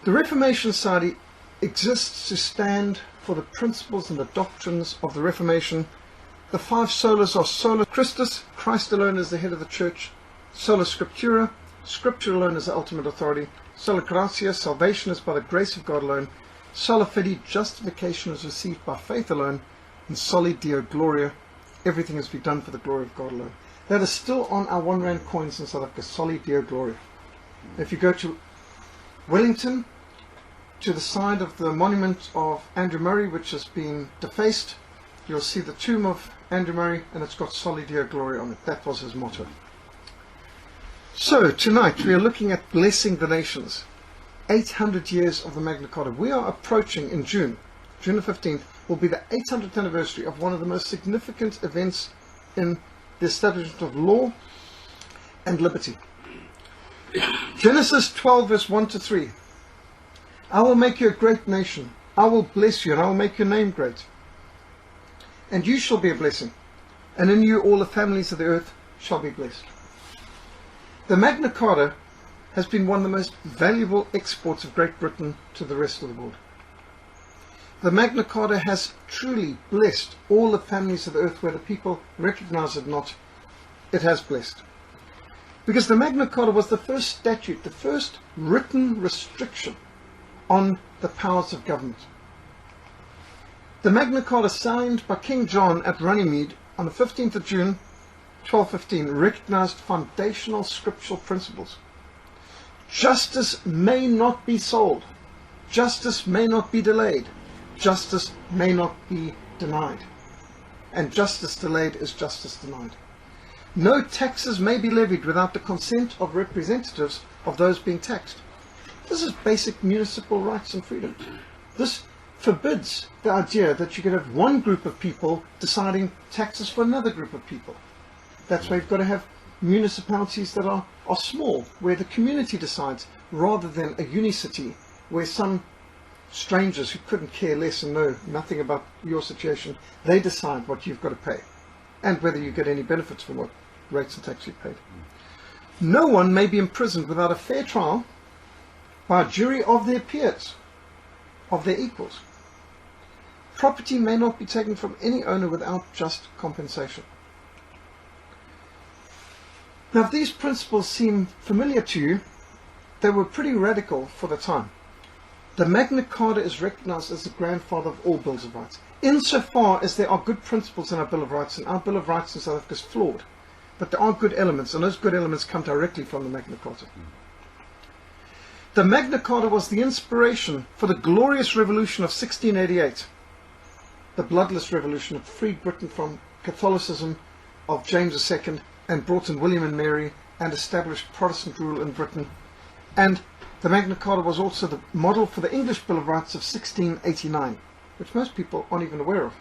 The Reformation Society exists to stand for the principles and the doctrines of the Reformation. The five solas are sola Christus, Christ alone is the head of the church; sola scriptura, Scripture alone is the ultimate authority; sola gratia, salvation is by the grace of God alone; sola fide, justification is received by faith alone; and soli Deo gloria, everything is to be done for the glory of God alone. That is still on our £1 coins in South Africa, soli Deo gloria. If you go to Wellington, to the side of the monument of Andrew Murray, which has been defaced, you'll see the tomb of Andrew Murray, and it's got soli Deo gloria on it. That was his motto. So tonight we are looking at blessing the nations. 800 years of the Magna Carta. We are approaching in June the 15th, will be the 800th anniversary of one of the most significant events in the establishment of law and liberty. Genesis 12 verse 1 to 3. I will make you a great nation. I will bless you, and I will make your name great. And you shall be a blessing, and in you all the families of the earth shall be blessed. The Magna Carta has been one of the most valuable exports of Great Britain to the rest of the world. The Magna Carta has truly blessed all the families of the earth, whether people recognize it or not. It has blessed. Because the Magna Carta was the first statute, the first written restriction on the powers of government. The Magna Carta, signed by King John at Runnymede on the 15th of June 1215, recognized foundational scriptural principles. Justice may not be sold. Justice may not be delayed. Justice may not be denied. And justice delayed is justice denied. No taxes may be levied without the consent of representatives of those being taxed. This is basic municipal rights and freedom. This forbids the idea that you could have one group of people deciding taxes for another group of people. That's why you've got to have municipalities that are small, where the community decides, rather than a unicity where some strangers who couldn't care less and know nothing about your situation, they decide what you've got to pay and whether you get any benefits from what rates and tax you paid. No one may be imprisoned without a fair trial by a jury of their peers, of their equals. Property may not be taken from any owner without just compensation. Now, if these principles seem familiar to you, they were pretty radical for the time. The Magna Carta is recognized as the grandfather of all Bills of Rights, insofar as there are good principles in our Bill of Rights, and our Bill of Rights in South Africa is flawed. But there are good elements, and those good elements come directly from the Magna Carta. The Magna Carta was the inspiration for the glorious revolution of 1688, the bloodless revolution that freed Britain from Catholicism of James II and brought in William and Mary and established Protestant rule in Britain. And the Magna Carta was also the model for the English Bill of Rights of 1689, which most people aren't even aware of.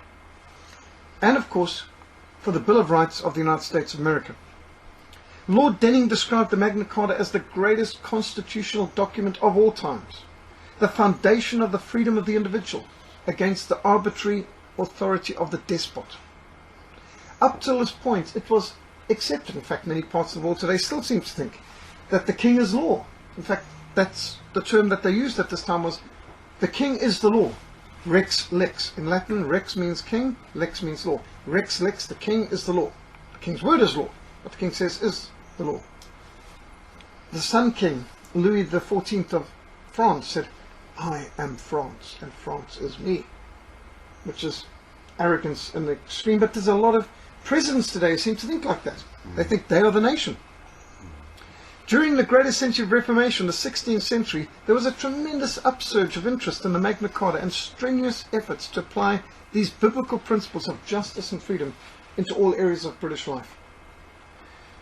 And of course, for the Bill of Rights of the United States of America. Lord Denning described the Magna Carta as the greatest constitutional document of all times, the foundation of the freedom of the individual against the arbitrary authority of the despot. Up till this point, it was accepted. In fact, many parts of the world today still seem to think that the king is law. In fact, that's the term that they used at this time, was the king is the law. Rex lex. In Latin, rex means king, lex means law. Rex lex, the king is the law. The king's word is law. What the king says is the law. The Sun King, Louis XIV of France, said, I am France, and France is me, which is arrogance in the extreme. But there's a lot of presidents today who seem to think like that. They think they are the nation. During the greatest century of Reformation, the 16th century, there was a tremendous upsurge of interest in the Magna Carta and strenuous efforts to apply these biblical principles of justice and freedom into all areas of British life.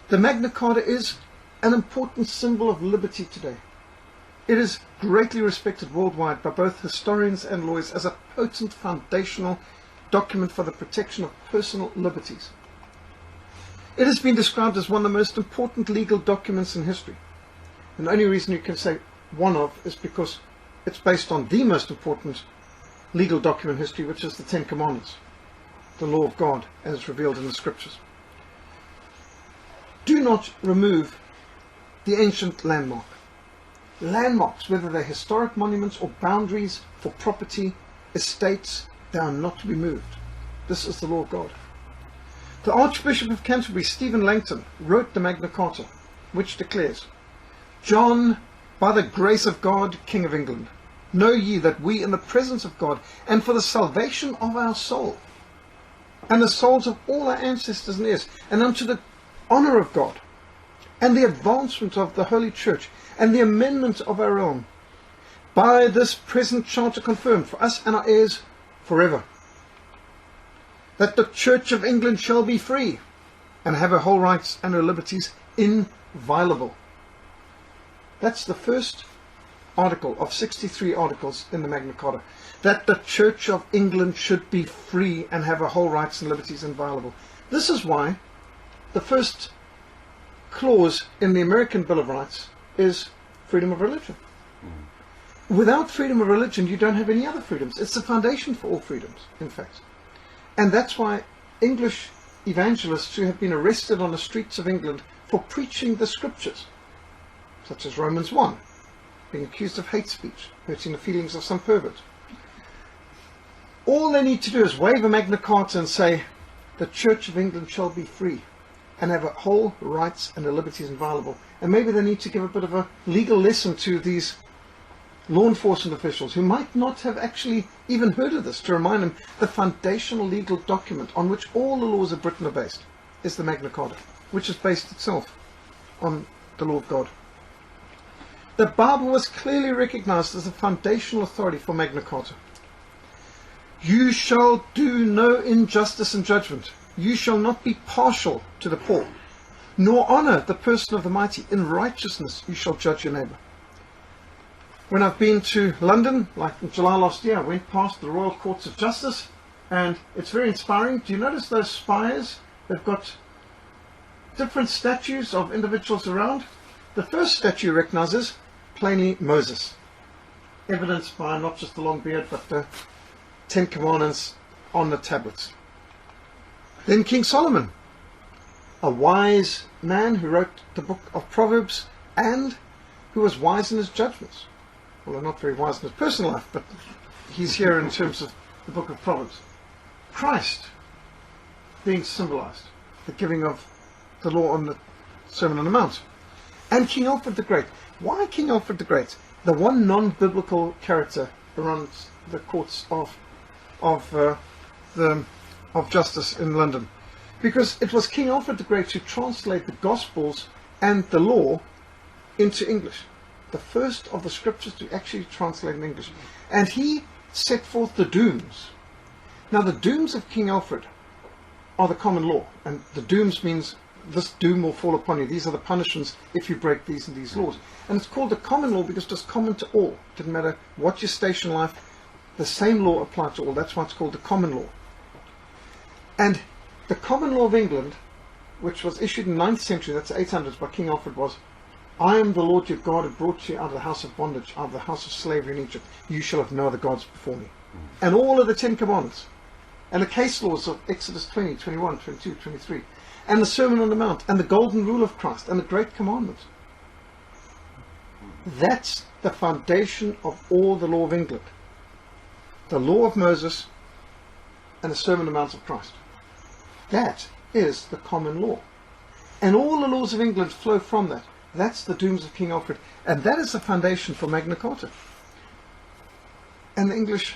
The Magna Carta is an important symbol of liberty today. It is greatly respected worldwide by both historians and lawyers as a potent foundational document for the protection of personal liberties. It has been described as one of the most important legal documents in history. And the only reason you can say one of is because it's based on the most important legal document in history, which is the Ten Commandments, the law of God as revealed in the Scriptures. Do not remove the ancient landmark. landmarks, whether they're historic monuments or boundaries for property, estates, they are not to be moved. This is the law of God. The Archbishop of Canterbury, Stephen Langton, wrote the Magna Carta, which declares, John, by the grace of God, King of England, know ye that we in the presence of God, and for the salvation of our soul, and the souls of all our ancestors and heirs, and unto the honour of God, and the advancement of the Holy Church, and the amendment of our realm, by this present charter confirmed for us and our heirs forever, that the Church of England shall be free, and have her whole rights and her liberties inviolable. That's the first article of 63 articles in the Magna Carta, that the Church of England should be free and have her whole rights and liberties inviolable. This is why the first clause in the American Bill of Rights is freedom of religion. Without freedom of religion, you don't have any other freedoms. It's the foundation for all freedoms, in fact. And that's why English evangelists who have been arrested on the streets of England for preaching the scriptures, such as Romans 1, being accused of hate speech, hurting the feelings of some pervert. All they need to do is wave a Magna Carta and say, the Church of England shall be free and have her whole rights and her liberties inviolable. And maybe they need to give a bit of a legal lesson to these law enforcement officials who might not have actually even heard of this, to remind them the foundational legal document on which all the laws of Britain are based is the Magna Carta, which is based itself on the law of God. The Bible was clearly recognized as a foundational authority for Magna Carta. You shall do no injustice in judgment. You shall not be partial to the poor, nor honor the person of the mighty. In righteousness you shall judge your neighbor. When I've been to London, like in July last year, I went past the Royal Courts of Justice, and it's very inspiring. Do you notice those spires? They've got different statues of individuals around. The first statue recognizes plainly Moses, evidenced by not just the long beard, but the 10 Commandments on the tablets. Then King Solomon, a wise man who wrote the book of Proverbs and who was wise in his judgments. Well, not very wise in his personal life, but he's here in terms of the book of Proverbs. Christ being symbolized, the giving of the law on the Sermon on the Mount. And King Alfred the Great. Why King Alfred the Great? The one non-biblical character around the courts of justice in London. Because it was King Alfred the Great who translated the Gospels and the law into English. The first of the scriptures to actually translate in English. And he set forth the dooms. Now the dooms of King Alfred are the common law. And the dooms means this doom will fall upon you. These are the punishments if you break these and these laws. And it's called the common law because it was common to all. It didn't matter what your station in life, the same law applied to all. That's why it's called the common law. And the common law of England, which was issued in the 9th century, that's the 800s, by King Alfred, was, I am the Lord your God who brought you out of the house of bondage, out of the house of slavery in Egypt. You shall have no other gods before me. And all of the 10 Commandments, and the case laws of Exodus 20, 21, 22, 23, and the Sermon on the Mount, and the golden rule of Christ, and the great commandments. That's the foundation of all the law of England. The law of Moses and the Sermon on the Mount of Christ. That is the common law. And all the laws of England flow from that. That's the dooms of King Alfred. And that is the foundation for Magna Carta. And the English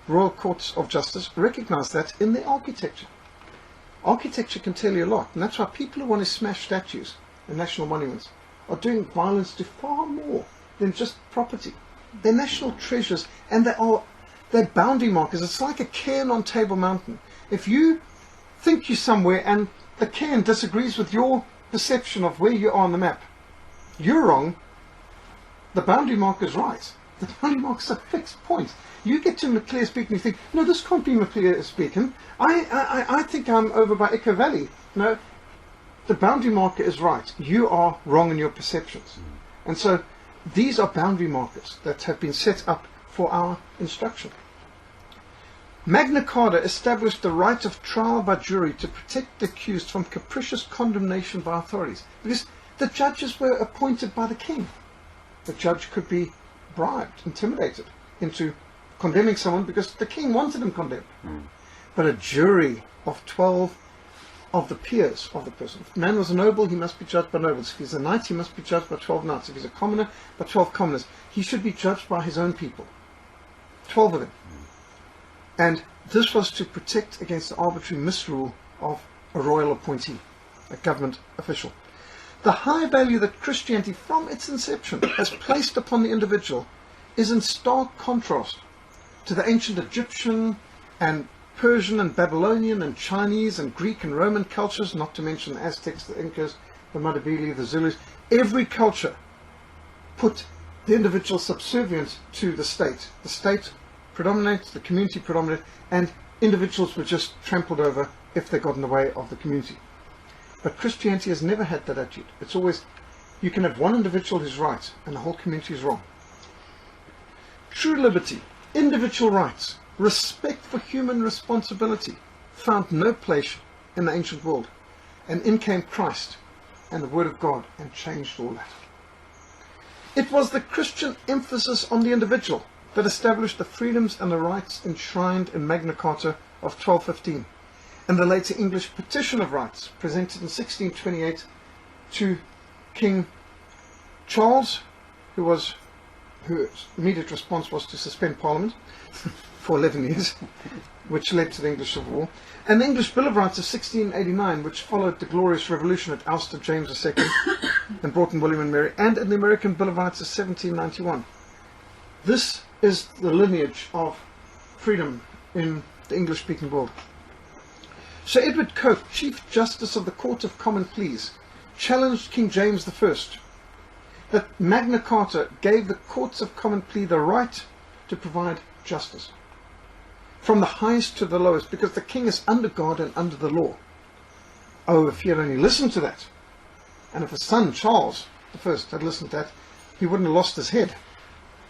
Royal Courts of Justice recognize that in their architecture. Architecture can tell you a lot. And that's why people who want to smash statues and national monuments are doing violence to far more than just property. They're national treasures, and they're boundary markers. It's like a cairn on Table Mountain. If you think you're somewhere and the cairn disagrees with your perception of where you are on the map, you're wrong. The boundary marker's right. The boundary marker's a fixed point. You get to Maclear's Beacon and you think, no, this can't be Maclear's Beacon. I think I'm over by Echo Valley. No, the boundary marker is right. You are wrong in your perceptions. And so these are boundary markers that have been set up for our instruction. Magna Carta established the right of trial by jury to protect the accused from capricious condemnation by authorities, because the judges were appointed by the king. the judge could be bribed, intimidated into condemning someone because the king wanted him condemned. But a jury of 12 of the peers of the person. If the man was a noble, he must be judged by nobles. If he's a knight, he must be judged by 12 knights. If he's a commoner, by 12 commoners. He should be judged by his own people. 12 of them. And this was to protect against the arbitrary misrule of a royal appointee, a government official. The high value that Christianity, from its inception, has placed upon the individual is in stark contrast to the ancient Egyptian and Persian and Babylonian and Chinese and Greek and Roman cultures, not to mention the Aztecs, the Incas, the Matabele, the Zulus. Every culture put the individual subservient to the state. The state predominates, the community predominates, and individuals were just trampled over if they got in the way of the community. But Christianity has never had that attitude. It's always, you can have one individual who's right and the whole community is wrong. True liberty, individual rights, respect for human responsibility found no place in the ancient world. And in came Christ and the Word of God and changed all that. It was the Christian emphasis on the individual that established the freedoms and the rights enshrined in Magna Carta of 1215 and the later English Petition of Rights presented in 1628 to King Charles, whose immediate response was to suspend Parliament for 11 years, which led to the English Civil War, and the English Bill of Rights of 1689, which followed the Glorious Revolution that ousted James II and brought in William and Mary, and in the American Bill of Rights of 1791. This is the lineage of freedom in the English-speaking world. Sir Edward Coke, Chief Justice of the Court of Common Pleas, challenged King James I that Magna Carta gave the courts of common plea the right to provide justice, from the highest to the lowest, because the king is under God and under the law. Oh, if he had only listened to that, and if his son Charles I had listened to that, he wouldn't have lost his head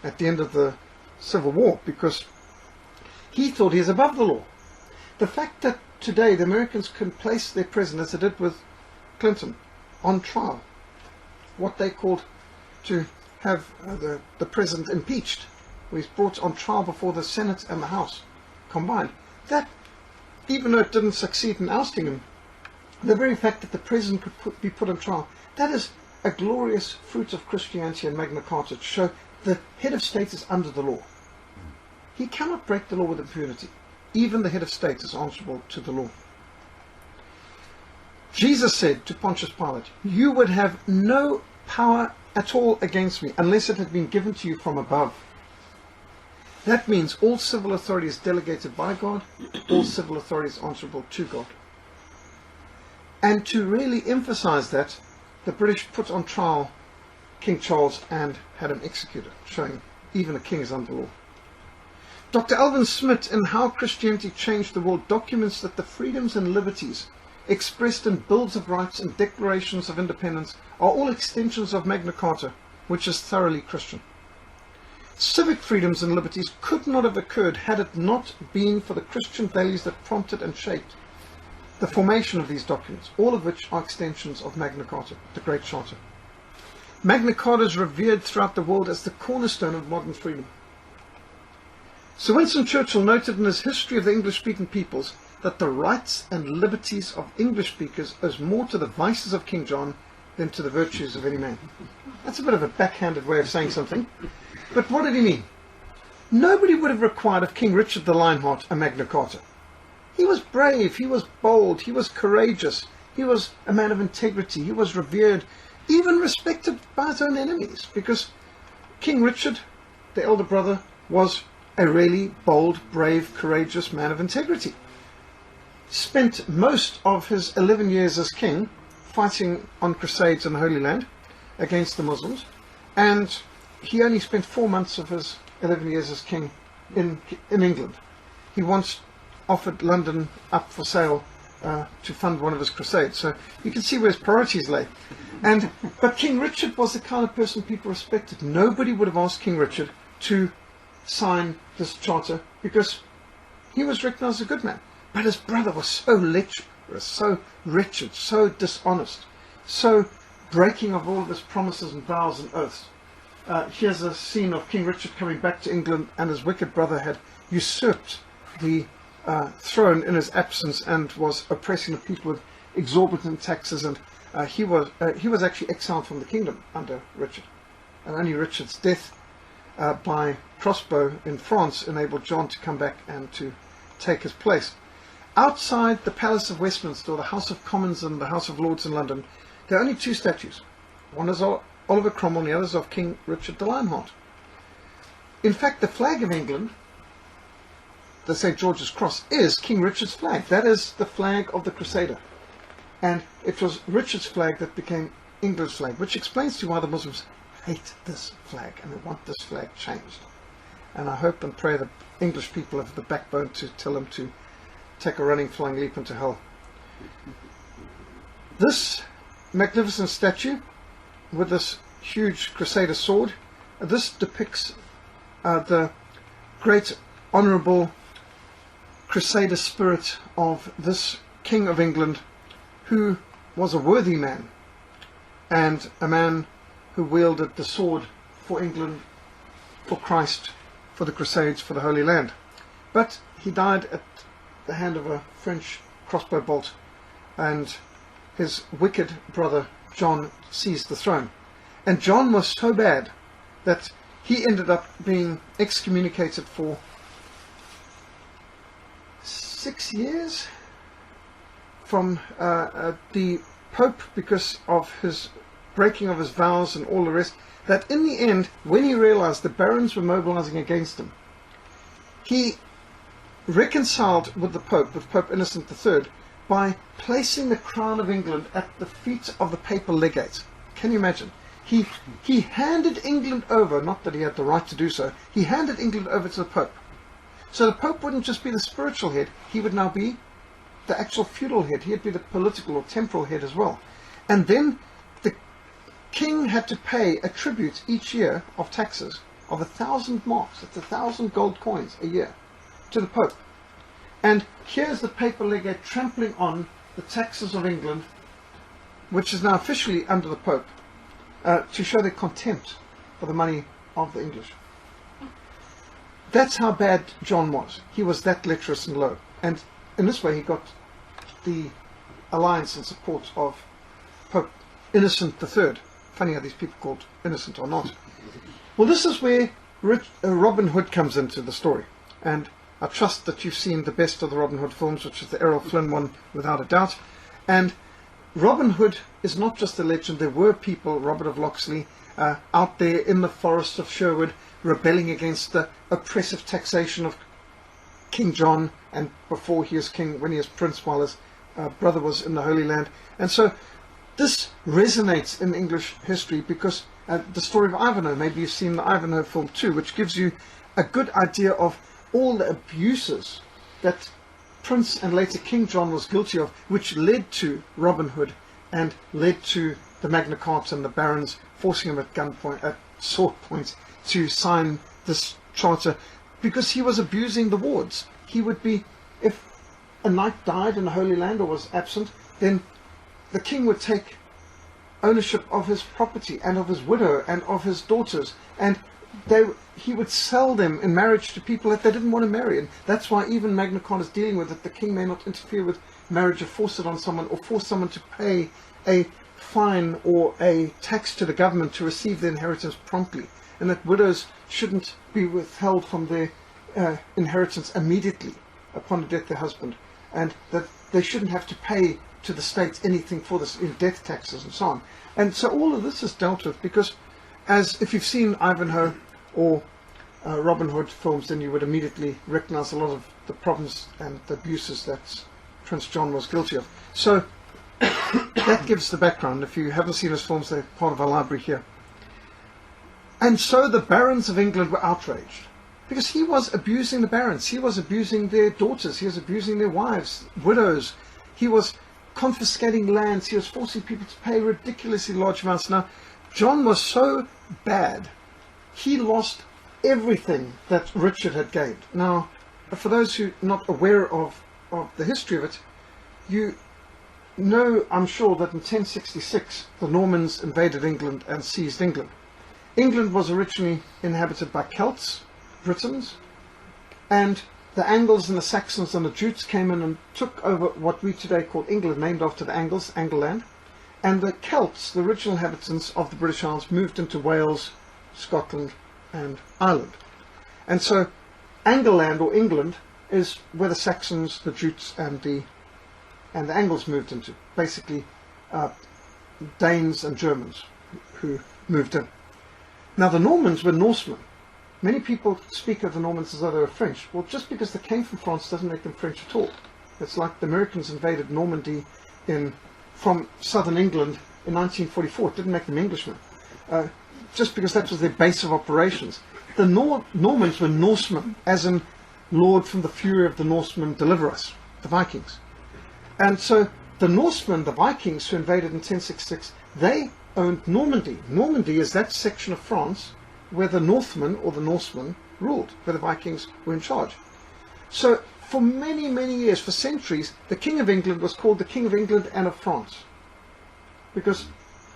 at the end of the Civil War, because he thought he is above the law. The fact that today the Americans can place their president, as they did with Clinton, on trial, what they called to have the president impeached, where he's brought on trial before the Senate and the House combined, that, even though it didn't succeed in ousting him, the very fact that the president could be put on trial, that is a glorious fruit of Christianity and Magna Carta, to show the head of state is under the law. He cannot break the law with impunity. Even the head of state is answerable to the law. Jesus said to Pontius Pilate, "You would have no power at all against me unless it had been given to you from above." That means all civil authority is delegated by God, all civil authority is answerable to God. And to really emphasize that, the British put on trial King Charles and had him executed, showing even a king is under law. Dr. Alvin Smith, in How Christianity Changed the World, documents that the freedoms and liberties expressed in Bills of Rights and Declarations of Independence are all extensions of Magna Carta, which is thoroughly Christian. Civic freedoms and liberties could not have occurred had it not been for the Christian values that prompted and shaped the formation of these documents, all of which are extensions of Magna Carta, the Great Charter. Magna Carta is revered throughout the world as the cornerstone of modern freedom. Sir Winston Churchill noted in his History of the English-speaking Peoples that the rights and liberties of English speakers owes more to the vices of King John than to the virtues of any man. That's a bit of a backhanded way of saying something, but what did he mean? Nobody would have required of King Richard the Lionheart a Magna Carta. He was brave, he was bold, he was courageous, he was a man of integrity, he was revered, even respected by his own enemies, because King Richard, the elder brother, was a really bold, brave, courageous man of integrity. Spent most of his 11 years as king fighting on crusades in the Holy Land against the Muslims, and he only spent 4 months of his 11 years as king in England. He once offered London up for sale to fund one of his crusades, so you can see where his priorities lay. But King Richard was the kind of person people respected. Nobody would have asked King Richard to sign this charter because he was recognized as a good man. But his brother was so lecherous, so wretched, so dishonest, so breaking of all of his promises and vows and oaths. here's a scene of King Richard coming back to England, and his wicked brother had usurped the throne in his absence and was oppressing the people with exorbitant taxes, and he was actually exiled from the kingdom under Richard. And only Richard's death by crossbow in France enabled John to come back and to take his place. Outside the Palace of Westminster, the House of Commons and the House of Lords in London, there are only two statues. One is of Oliver Cromwell and the other is of King Richard the Lionheart. In fact, the flag of England, the St. George's Cross, is King Richard's flag. That is the flag of the Crusader. And it was Richard's flag that became England's flag, which explains to you why the Muslims hate this flag and they want this flag changed. And I hope and pray that English people have the backbone to tell them to take a running, flying leap into hell. This magnificent statue with this huge Crusader sword, this depicts the great honourable Crusader spirit of this King of England, who was a worthy man and a man who wielded the sword for England, for Christ, for the Crusades, for the Holy Land. But he died at the hand of a French crossbow bolt, and his wicked brother John seized the throne. And John was so bad that he ended up being excommunicated for 6 years from the Pope because of his breaking of his vows and all the rest, that in the end, when he realized the barons were mobilizing against him, he reconciled with the Pope, with Pope Innocent III, by placing the crown of England at the feet of the papal legate. Can you imagine? He handed England over, not that he had the right to do so, he handed England over to the Pope. So the Pope wouldn't just be the spiritual head, he would now be the actual feudal head. He'd be the political or temporal head as well. And then the king had to pay a tribute each year of taxes of 1,000 marks, that's 1,000 gold coins a year, to the Pope. And here's the papal legate trampling on the taxes of England, which is now officially under the Pope, to show their contempt for the money of the English. That's how bad John was. He was that lecherous and low. And in this way he got the alliance and support of Pope Innocent III. Funny how these people called Innocent or not. Well, this is where Robin Hood comes into the story. And I trust that you've seen the best of the Robin Hood films, which is the Errol Flynn one, without a doubt. And Robin Hood is not just a legend. There were people, Robert of Locksley, out there in the forests of Sherwood, rebelling against the oppressive taxation of King John, and before he is king, when he is prince, while his brother was in the Holy Land. And so this resonates in English history because the story of Ivanhoe, maybe you've seen the Ivanhoe film too, which gives you a good idea of all the abuses that Prince and later King John was guilty of, which led to Robin Hood and led to the Magna Carta and the barons forcing him at gunpoint, at sword point, to sign this charter, because he was abusing the wards. He would be, if a knight died in the Holy Land or was absent, then the king would take ownership of his property and of his widow and of his daughters, and he would sell them in marriage to people that they didn't want to marry. And that's why even Magna Carta is dealing with it. The king may not interfere with marriage or force it on someone, or force someone to pay a fine or a tax to the government to receive their inheritance promptly, and that widows shouldn't be withheld from their inheritance immediately upon the death of their husband, and that they shouldn't have to pay to the state anything for this in death taxes and so on. And so all of this is dealt with because, as if you've seen Ivanhoe or Robin Hood films, then you would immediately recognize a lot of the problems and the abuses that Prince John was guilty of. So that gives the background. If you haven't seen his films, they're part of our library here. And so the barons of England were outraged because he was abusing the barons. He was abusing their daughters. He was abusing their wives, widows. He was confiscating lands. He was forcing people to pay ridiculously large amounts. Now, John was so bad, he lost everything that Richard had gained. Now, for those who are not aware of the history of it, you know, I'm sure, that in 1066 the Normans invaded England and seized England. England was originally inhabited by Celts, Britons, and the Angles and the Saxons and the Jutes came in and took over what we today call England, named after the Angles, Angleland. And the Celts, the original inhabitants of the British Isles, moved into Wales, Scotland and Ireland. And so Angleland, or England, is where the Saxons, the Jutes and the Angles moved into. Basically Danes and Germans who moved in. Now the Normans were Norsemen. Many people speak of the Normans as though they were French. Well, just because they came from France doesn't make them French at all. It's like the Americans invaded Normandy from southern England in 1944. It didn't make them Englishmen. Just because that was their base of operations. The Normans were Norsemen, as in, Lord, from the fury of the Norsemen deliver us, the Vikings. And so the Norsemen, the Vikings, who invaded in 1066, they owned Normandy. Normandy is that section of France where the Northmen, or the Norsemen, ruled, where the Vikings were in charge. So for many, many years, for centuries, the King of England was called the King of England and of France. Because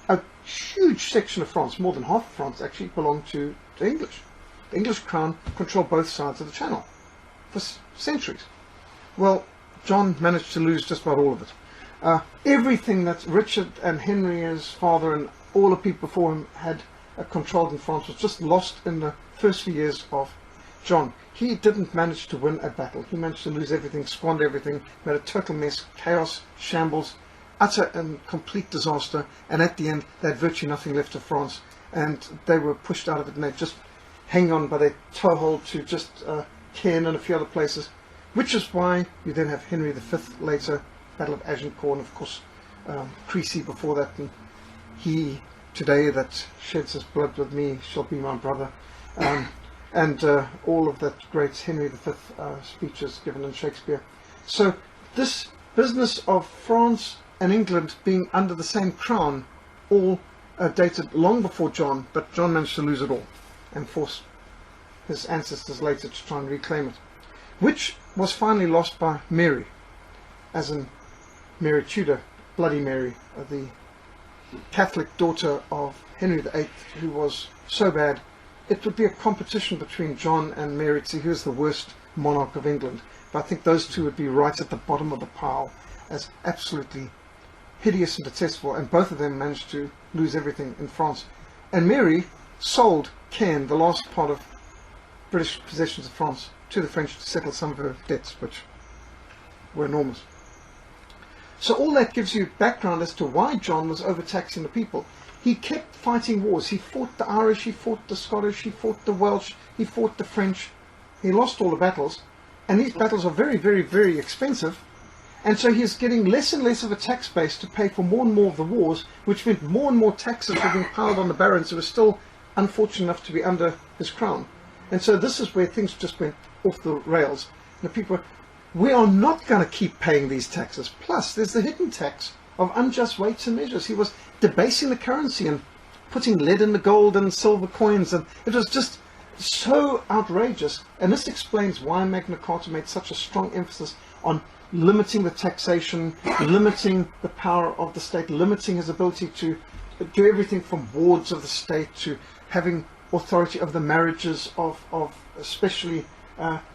a huge section of France, more than half of France, actually belonged to the English. The English crown controlled both sides of the Channel for centuries. Well, John managed to lose just about all of it. Everything that Richard and Henry, his father, and all the people before him had controlled in France was just lost in the first few years of John. He didn't manage to win a battle. He managed to lose everything, squander everything, made a total mess, chaos, shambles, utter and complete disaster, and at the end they had virtually nothing left of France, and they were pushed out of it, and they just hang on by their toehold to just Caen and a few other places, which is why you then have Henry V later, Battle of Agincourt, and of course Crecy before that, and he today that sheds his blood with me shall be my brother, and all of that great Henry V speeches given in Shakespeare. So this business of France and England being under the same crown all dated long before John, but John managed to lose it all and force his ancestors later to try and reclaim it, which was finally lost by Mary, as in Mary Tudor, Bloody Mary, the Catholic daughter of Henry VIII, who was so bad it would be a competition between John and Mary to see who's the worst monarch of England. But I think those two would be right at the bottom of the pile as absolutely hideous and detestable, and both of them managed to lose everything in France. And Mary sold Caen, the last part of British possessions of France, to the French to settle some of her debts, which were enormous. So all that gives you background as to why John was overtaxing the people. He kept fighting wars. He fought the Irish, he fought the Scottish, he fought the Welsh, he fought the French. He lost all the battles, and these battles are very, very, very expensive. And so he's getting less and less of a tax base to pay for more and more of the wars, which meant more and more taxes were being piled on the barons who were still unfortunate enough to be under his crown. And so this is where things just went off the rails. And the people were, we are not going to keep paying these taxes. Plus, there's the hidden tax of unjust weights and measures. He was debasing the currency and putting lead in the gold and silver coins, and it was just so outrageous. And this explains why Magna Carta made such a strong emphasis on limiting the taxation, limiting the power of the state, limiting his ability to do everything from wards of the state to having authority over the marriages of especially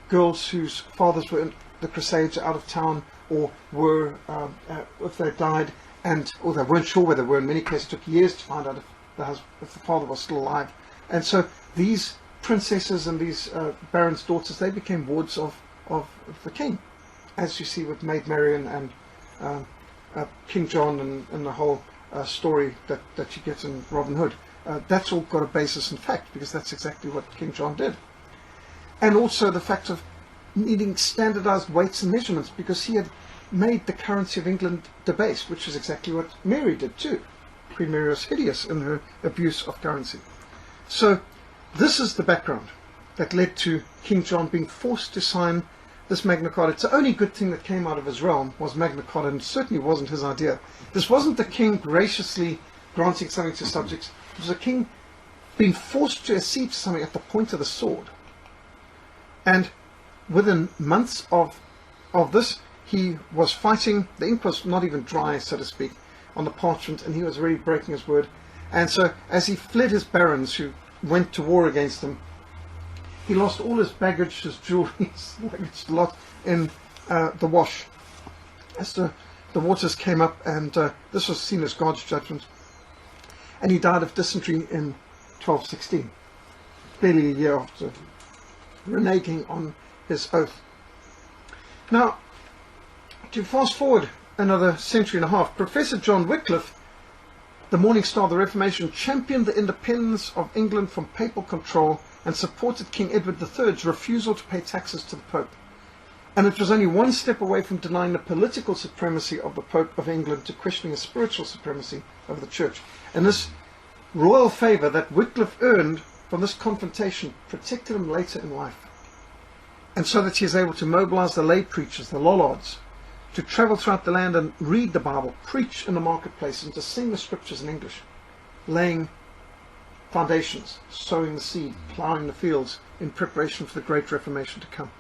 girls whose fathers were in the Crusades, out of town, or were, if they died, or they weren't sure where they were. In many cases, it took years to find out if the father was still alive. And so these princesses and these barons' daughters, they became wards of the king, as you see with Maid Marian and King John and the whole story that you get in Robin Hood. That's all got a basis in fact, because that's exactly what King John did. And also the fact of needing standardized weights and measurements, because he had made the currency of England debased, which is exactly what Mary did too. Queen Mary was hideous in her abuse of currency. So this is the background that led to King John being forced to sign this Magna Carta. It's the only good thing that came out of his realm was Magna Carta, and it certainly wasn't his idea. This wasn't the king graciously granting something to subjects. It was a king being forced to accede to something at the point of the sword. And within months of this, he was fighting. The ink was not even dry, so to speak, on the parchment, and he was really breaking his word. And so as he fled his barons, who went to war against them. He lost all his baggage, his jewelry, his luggage, a lot in the wash. As the waters came up, and this was seen as God's judgment. And he died of dysentery in 1216, barely a year after reneging on his oath. Now, to fast forward another century and a half, Professor John Wycliffe, the Morning Star of the Reformation, championed the independence of England from papal control and supported King Edward III's refusal to pay taxes to the Pope. And it was only one step away from denying the political supremacy of the Pope of England to questioning a spiritual supremacy of the Church. And this royal favour that Wycliffe earned from this confrontation protected him later in life. And so that he is able to mobilize the lay preachers, the Lollards, to travel throughout the land and read the Bible, preach in the marketplace, and to sing the scriptures in English, laying foundations, sowing the seed, ploughing the fields in preparation for the great Reformation to come.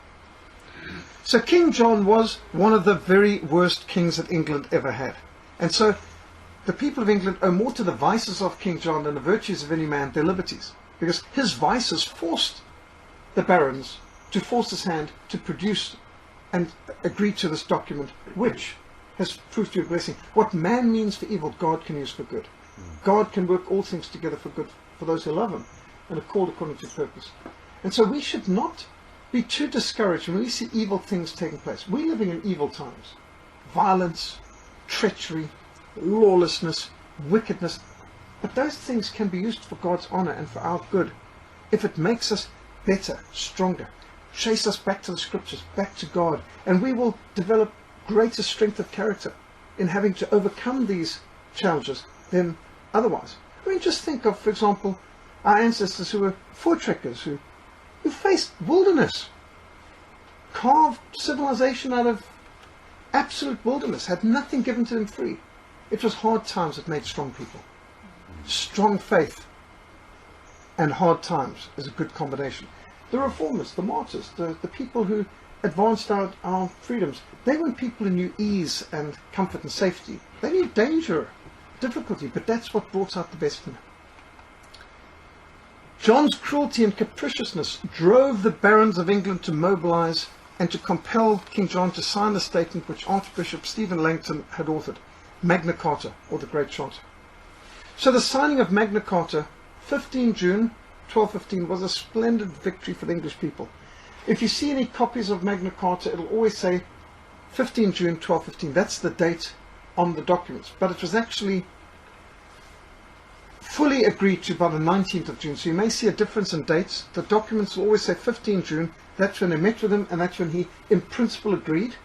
So King John was one of the very worst kings that England ever had. And so the people of England owe more to the vices of King John than the virtues of any man, their liberties. Because his vices forced the barons to force his hand to produce and agree to this document, which has proved to be a blessing. What man means for evil, God can use for good. God can work all things together for good for those who love him and are called according to purpose. And so we should not be too discouraged when we see evil things taking place. We're living in evil times. Violence, treachery, lawlessness, wickedness. But those things can be used for God's honor and for our good if it makes us better, stronger, chase us back to the scriptures, back to God, and we will develop greater strength of character in having to overcome these challenges than otherwise. I mean, just think of, for example, our ancestors who were voortrekkers, who faced wilderness, carved civilization out of absolute wilderness, had nothing given to them free. It was hard times that made strong people. Strong faith and hard times is a good combination. The reformers, the martyrs, the people who advanced our freedoms, they weren't people who knew ease and comfort and safety. They knew danger, difficulty, but that's what brought out the best in them. John's cruelty and capriciousness drove the barons of England to mobilize and to compel King John to sign the statement which Archbishop Stephen Langton had authored, Magna Carta, or the Great Charter. So the signing of Magna Carta, 15 June 1215, was a splendid victory for the English people. If you see any copies of Magna Carta, it'll always say 15 June 1215. That's the date on the documents. But it was actually fully agreed to by the 19th of June. So you may see a difference in dates. The documents will always say 15 June. That's when they met with him, and that's when he, in principle, agreed.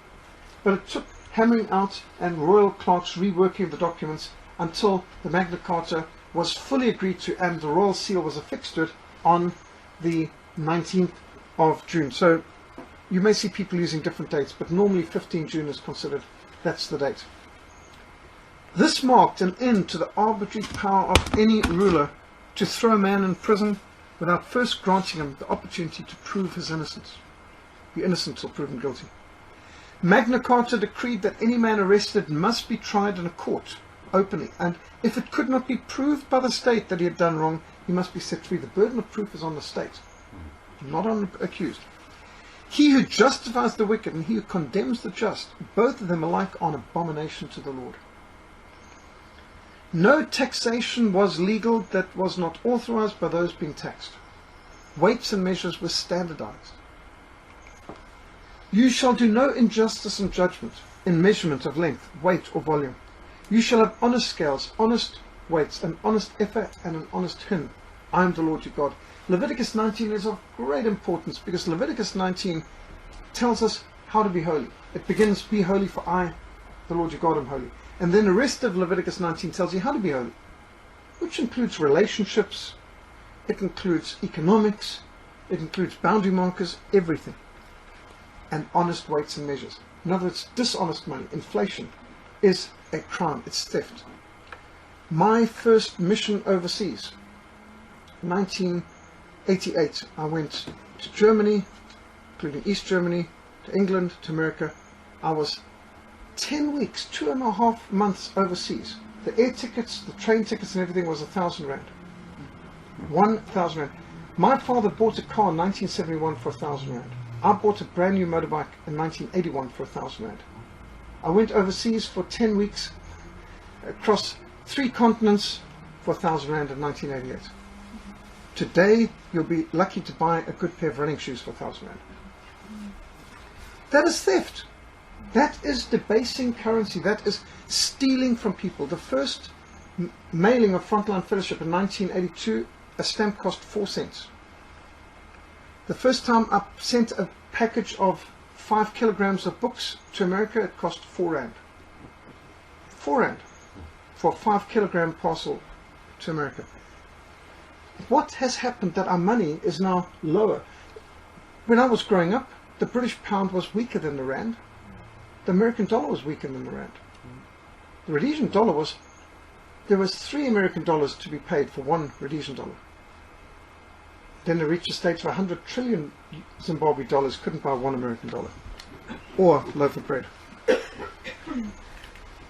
But it took hammering out and royal clerks reworking the documents until the Magna Carta was fully agreed to and the royal seal was affixed to it on the 19th of June. So you may see people using different dates, but normally 15 June is considered, that's the date. This marked an end to the arbitrary power of any ruler to throw a man in prison without first granting him the opportunity to prove his innocence. The innocent will prove him guilty. Magna Carta decreed that any man arrested must be tried in a court openly, and if it could not be proved by the state that he had done wrong, he must be set free. The burden of proof is on the state, not on the accused. He who justifies the wicked and he who condemns the just, both of them alike are an abomination to the Lord. No taxation was legal that was not authorized by those being taxed. Weights and measures were standardized. You shall do no injustice in judgment, in measurement of length, weight, or volume. You shall have honest scales, honest weights, an honest ephah, and an honest hin. I am the Lord your God. Leviticus 19 is of great importance because Leviticus 19 tells us how to be holy. It begins, be holy for I, the Lord your God, am holy. And then the rest of Leviticus 19 tells you how to be holy, which includes relationships, it includes economics, it includes boundary markers, everything. And honest weights and measures. In other words, dishonest money, inflation, is a crime, it's theft. My first mission overseas, 1988, I went to Germany, including East Germany, to England, to America. I was 10 weeks, 2.5 months overseas. The air tickets, the train tickets and everything was 1,000 rand. 1,000 rand. My father bought a car in 1971 for 1,000 rand. I bought a brand new motorbike in 1981 for 1,000 rand. I went overseas for 10 weeks across 3 continents for 1,000 rand in 1988. Today, you'll be lucky to buy a good pair of running shoes for 1,000 rand. That is theft. That is debasing currency. That is stealing from people. The first mailing of Frontline Fellowship in 1982, a stamp cost 4 cents. The first time I sent a package of 5 kilograms of books to America, it cost 4 rand. 4 rand for a 5 kilogram parcel to America. What has happened that our money is now lower? When I was growing up, the British pound was weaker than the rand. The American dollar was weaker than the rand. The Rhodesian dollar was, there was 3 American dollars to be paid for 1 Rhodesian dollar. Then they reached a stage where 100 trillion Zimbabwe dollars couldn't buy 1 American dollar or a loaf of bread.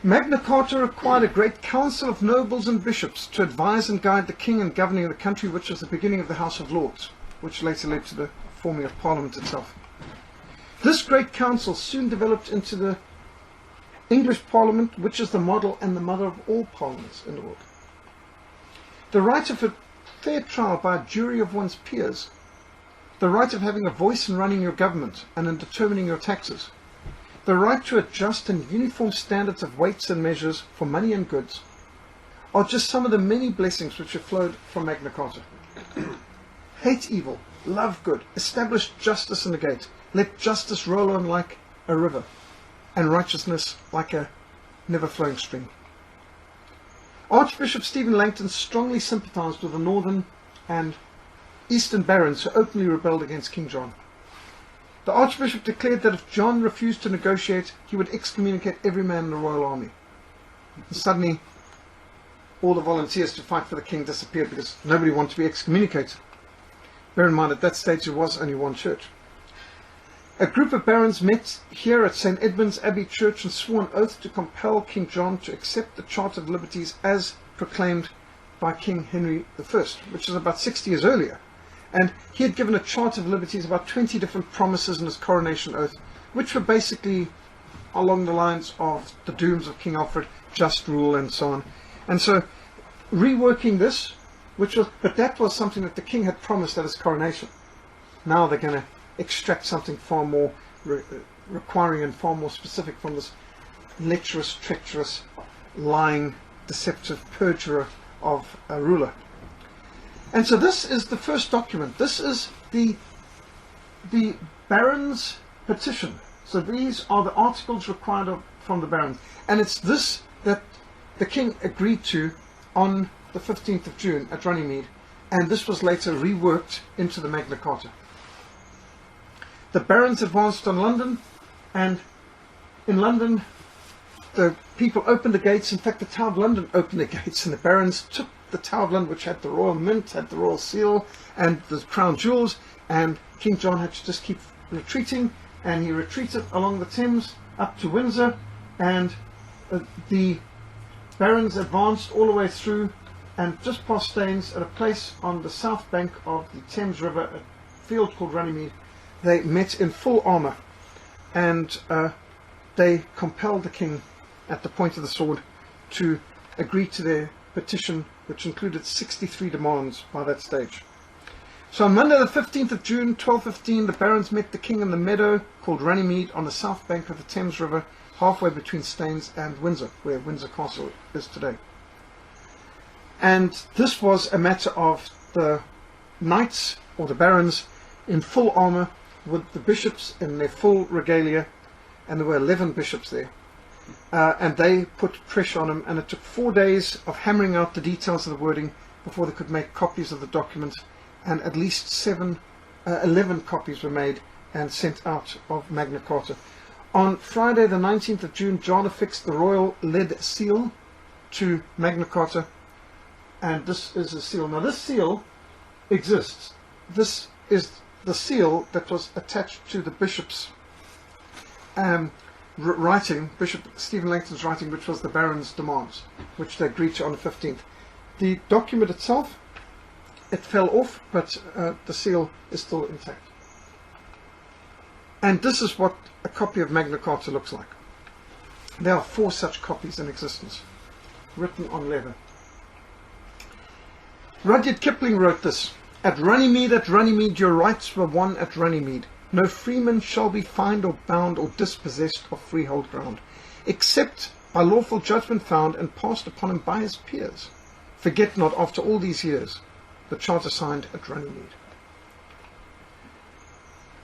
Magna Carta required a great council of nobles and bishops to advise and guide the king in governing the country, which was the beginning of the House of Lords, which later led to the forming of Parliament itself. This great council soon developed into the English Parliament, which is the model and the mother of all parliaments in the world. The right of a fair trial by a jury of one's peers, the right of having a voice in running your government and in determining your taxes, the right to adjust and uniform standards of weights and measures for money and goods, are just some of the many blessings which have flowed from Magna Carta. Hate evil, love good, establish justice in the gate, let justice roll on like a river, and righteousness like a never-flowing stream. Archbishop Stephen Langton strongly sympathized with the northern and eastern barons who openly rebelled against King John. The Archbishop declared that if John refused to negotiate, he would excommunicate every man in the royal army. And suddenly, all the volunteers to fight for the king disappeared because nobody wanted to be excommunicated. Bear in mind, at that stage there was only one church. A group of barons met here at St. Edmund's Abbey Church and swore an oath to compel King John to accept the Charter of Liberties as proclaimed by King Henry I, which is about 60 years earlier. And he had given a Charter of Liberties about 20 different promises in his coronation oath, which were basically along the lines of the dooms of King Alfred, just rule and so on. And so reworking this, but that was something that the king had promised at his coronation. Now they're going to extract something far more requiring and far more specific from this lecherous, treacherous, lying, deceptive perjurer of a ruler. And so this is the first document. This is the barons' petition. So these are the articles required from the barons. And it's this that the king agreed to on the 15th of June at Runnymede. And this was later reworked into the Magna Carta. The barons advanced on London, and in London the people opened the gates. In fact, the Tower of London opened the gates, and the barons took the Tower of London, which had the royal mint, had the royal seal, and the crown jewels, and King John had to just keep retreating, and he retreated along the Thames up to Windsor, and the barons advanced all the way through, and just past Staines, at a place on the south bank of the Thames River, a field called Runnymede. They met in full armour, and they compelled the king at the point of the sword to agree to their petition, which included 63 demands by that stage. So on Monday the 15th of June 1215, the barons met the king in the meadow called Runnymede on the south bank of the Thames River, halfway between Staines and Windsor, where Windsor Castle is today. And this was a matter of the knights, or the barons, in full armour, with the bishops in their full regalia, and there were 11 bishops there. And they put pressure on him, and it took 4 days of hammering out the details of the wording before they could make copies of the document, and at least 11 copies were made and sent out of Magna Carta. On Friday the 19th of June, John affixed the royal lead seal to Magna Carta, and this is a seal. Now this seal exists. This is the seal that was attached to the bishop's writing, Bishop Stephen Langton's writing, which was the barons' demands, which they agreed to on the 15th. The document itself it fell off, but the seal is still intact. And this is what a copy of Magna Carta looks like. There are 4 such copies in existence, written on leather. Rudyard Kipling wrote this: At Runnymede, your rights were won at Runnymede. No freeman shall be fined or bound or dispossessed of freehold ground, except by lawful judgment found and passed upon him by his peers. Forget not, after all these years, the charter signed at Runnymede.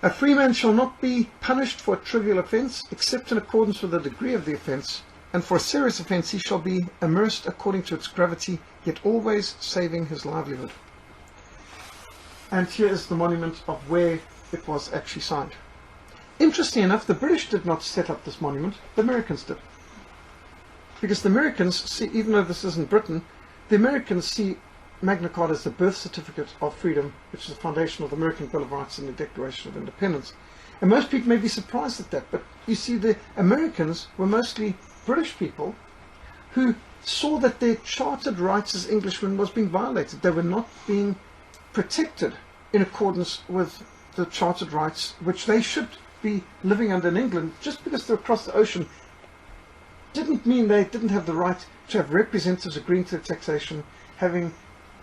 A freeman shall not be punished for a trivial offence, except in accordance with the degree of the offence, and for a serious offence he shall be amerced according to its gravity, yet always saving his livelihood. And here is the monument of where it was actually signed. Interestingly enough, the British did not set up this monument, the Americans did. Because the Americans see, even though this isn't Britain, the Americans see Magna Carta as the birth certificate of freedom, which is the foundation of the American Bill of Rights and the Declaration of Independence. And most people may be surprised at that, but you see, the Americans were mostly British people who saw that their chartered rights as Englishmen was being violated. They were not being protected in accordance with the chartered rights which they should be living under in England. Just because they're across the ocean didn't mean they didn't have the right to have representatives agreeing to the taxation, having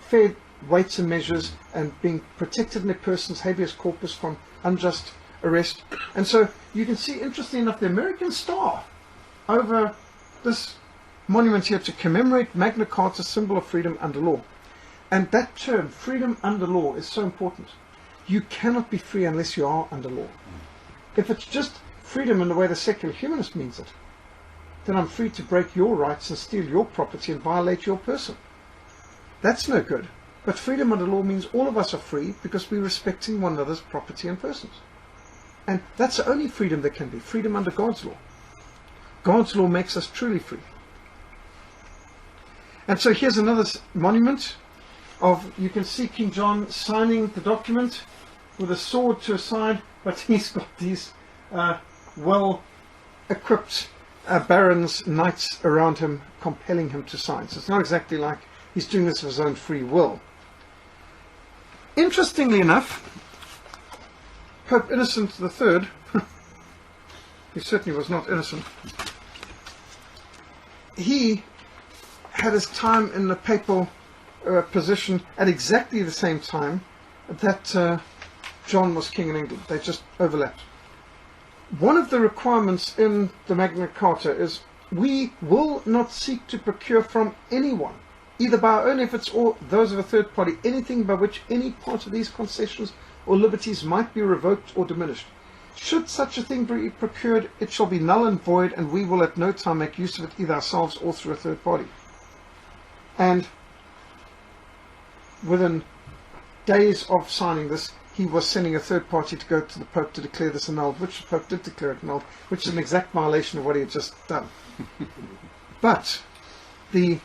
fair weights and measures, and being protected in their persons, habeas corpus, from unjust arrest. And so you can see, interestingly enough, the American star over this monument here to commemorate Magna Carta, symbol of freedom under law. And that term, freedom under law, is so important. You cannot be free unless you are under law. If it's just freedom in the way the secular humanist means it, then I'm free to break your rights and steal your property and violate your person. That's no good. But freedom under law means all of us are free because we're respecting one another's property and persons. And that's the only freedom there can be, freedom under God's law. God's law makes us truly free. And so here's another monument of, you can see King John signing the document with a sword to his side, but he's got these well-equipped barons, knights around him, compelling him to sign. So it's not exactly like he's doing this of his own free will. Interestingly enough, Pope Innocent III, he certainly was not innocent, he had his time in the papal position at exactly the same time that John was king in England. They just overlapped. One of the requirements in the Magna Carta is, we will not seek to procure from anyone, either by our own efforts or those of a third party, anything by which any part of these concessions or liberties might be revoked or diminished. Should such a thing be procured, it shall be null and void, and we will at no time make use of it, either ourselves or through a third party. And within days of signing this, he was sending a third party to go to the Pope to declare this annulled, which the Pope did declare it annulled, which is an exact violation of what he had just done. But the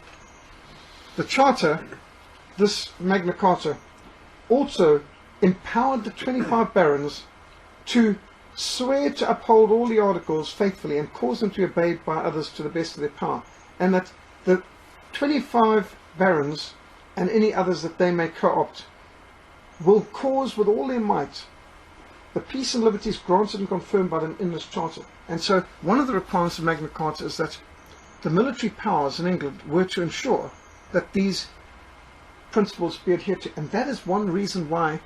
Charter, this Magna Carta, also empowered the 25 barons to swear to uphold all the articles faithfully and cause them to be obeyed by others to the best of their power, and that the 25 barons and any others that they may co-opt will cause with all their might the peace and liberties granted and confirmed by them in this charter. And so one of the requirements of Magna Carta is that the military powers in England were to ensure that these principles be adhered to. And that is one reason why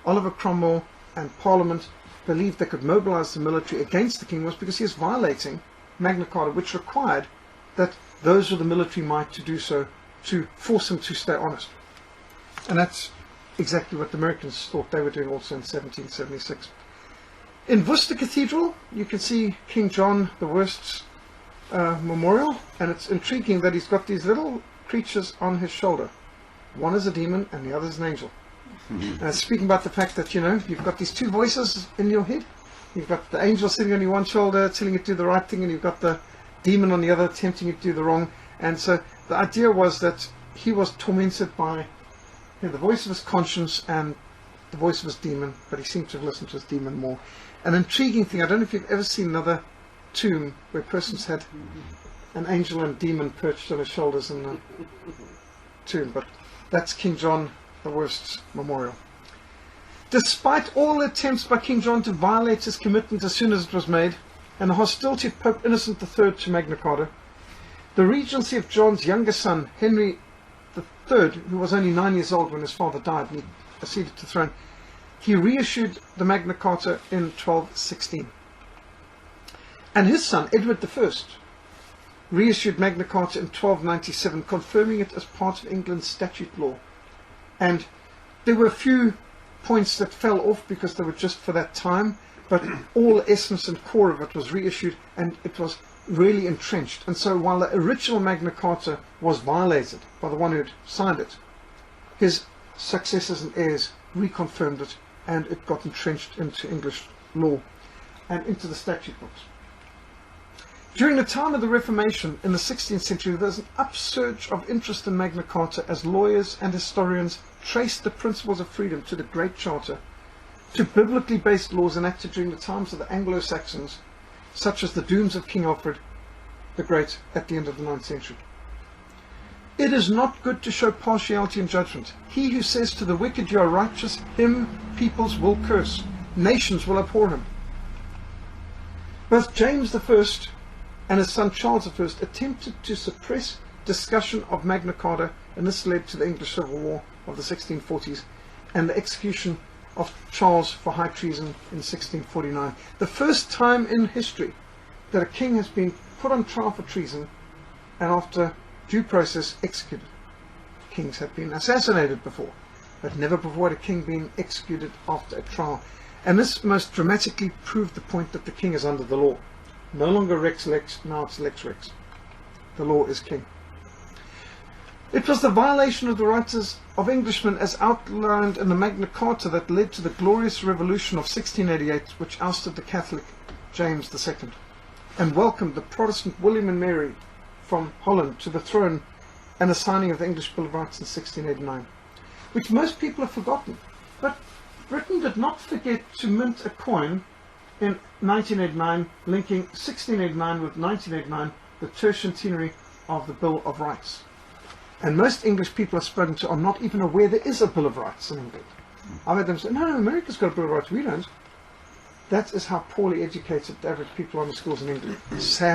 Oliver Cromwell and Parliament believed they could mobilize the military against the king, was because he was violating Magna Carta, which required that those with the military might to do so, to force him to stay honest. And that's exactly what the Americans thought they were doing also in 1776. In Worcester Cathedral, you can see King John the Worst's memorial, and it's intriguing that he's got these little creatures on his shoulder. One is a demon and the other is an angel. Speaking about the fact that, you know, you've got these two voices in your head. You've got the angel sitting on your one shoulder telling you to do the right thing, and you've got the demon on the other tempting you to do the wrong. And so the idea was that he was tormented by the voice of his conscience and the voice of his demon, but he seemed to have listened to his demon more. An intriguing thing, I don't know if you've ever seen another tomb where persons had an angel and demon perched on his shoulders in the tomb, but that's King John the worst memorial. Despite all attempts by King John to violate his commitment as soon as it was made, and the hostility of Pope Innocent III to Magna Carta, the regency of John's younger son, Henry III, who was only 9 years old when his father died and he acceded to the throne, he reissued the Magna Carta in 1216. And his son, Edward I, reissued Magna Carta in 1297, confirming it as part of England's statute law. And there were a few points that fell off because they were just for that time, but all the essence and core of it was reissued, and it was really entrenched. And so while the original Magna Carta was violated by the one who had signed it, his successors and heirs reconfirmed it, and it got entrenched into English law and into the statute books. During the time of the Reformation in the 16th century, there was an upsurge of interest in Magna Carta as lawyers and historians traced the principles of freedom to the Great Charter, to biblically based laws enacted during the times of the Anglo-Saxons, such as the dooms of King Alfred the Great at the end of the 9th century. It is not good to show partiality in judgment. He who says to the wicked, you are righteous, him peoples will curse, nations will abhor him. Both James I and his son Charles I attempted to suppress discussion of Magna Carta, and this led to the English Civil War of the 1640s and the execution of Charles for high treason in 1649. The first time in history that a king has been put on trial for treason and after due process executed. Kings have been assassinated before, but never before had a king been executed after a trial. And this most dramatically proved the point that the king is under the law. No longer Rex Lex, now it's Lex Rex. The law is king. It was the violation of the rights of Englishmen as outlined in the Magna Carta that led to the glorious revolution of 1688, which ousted the Catholic James II and welcomed the Protestant William and Mary from Holland to the throne, and the signing of the English Bill of Rights in 1689, which most people have forgotten. But Britain did not forget to mint a coin in 1989, linking 1689 with 1989, the tercentenary of the Bill of Rights. And most English people I've spoken to are not even aware there is a Bill of Rights in England. I've had them say, no, America's got a Bill of Rights, we don't. That is how poorly educated the average people are in the schools in England. Sad.